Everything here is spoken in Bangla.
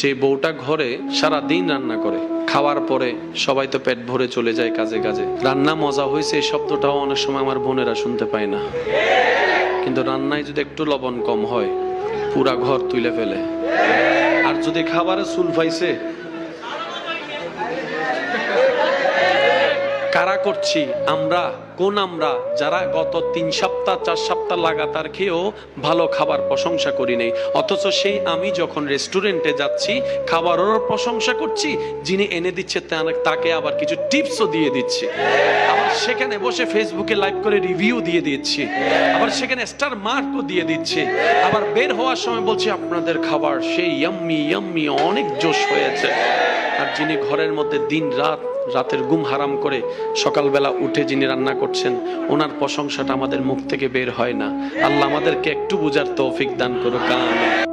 যে বউটা ঘরে সারা দিন রান্না করে, খাওয়ার পরে সবাই তো পেট ভরে চলে যায় কাজে কাজে, রান্না মজা হয়েছে এই শব্দটাও অনেক সময় আমার বোনেরা শুনতে পায় না। কিন্তু রান্নায় যদি একটু লবণ কম হয় পুরা ঘর তুলে ফেলে। আর যদি খাবারে চুল পাইছে, কারা করছি আমরা? কোন আমরা যারা গত 3 সপ্তাহ 4 সপ্তাহ লাগাতার খেয়েও ভালো খাবার প্রশংসা করি নাই, অথচ সেই আমি যখন রেস্টুরেন্টে যাচ্ছি খাবারেরও প্রশংসা করছি, যিনি এনে দিচ্ছে তাকে আবার কিছু টিপসও দিয়ে দিচ্ছি, আবার সেখানে বসে ফেসবুকে লাইভ করে রিভিউ দিয়ে দিচ্ছি, আবার সেখানে স্টার মার্কও দিয়ে দিচ্ছি, আবার বের হওয়ার সময় বলছি আপনাদের খাবার সেই ইয়াম্মি ইয়াম্মি, অনেক জোশ হয়েছে। আর যিনি ঘরের মধ্যে দিন রাতের ঘুম হারাম করে সকালবেলা উঠে যিনি রান্না করছেন, ওনার প্রশংসাটা আমাদের মুখ থেকে বের হয় না। আল্লাহ আমাদেরকে একটু বুঝার তৌফিক দান করুক। আমিন।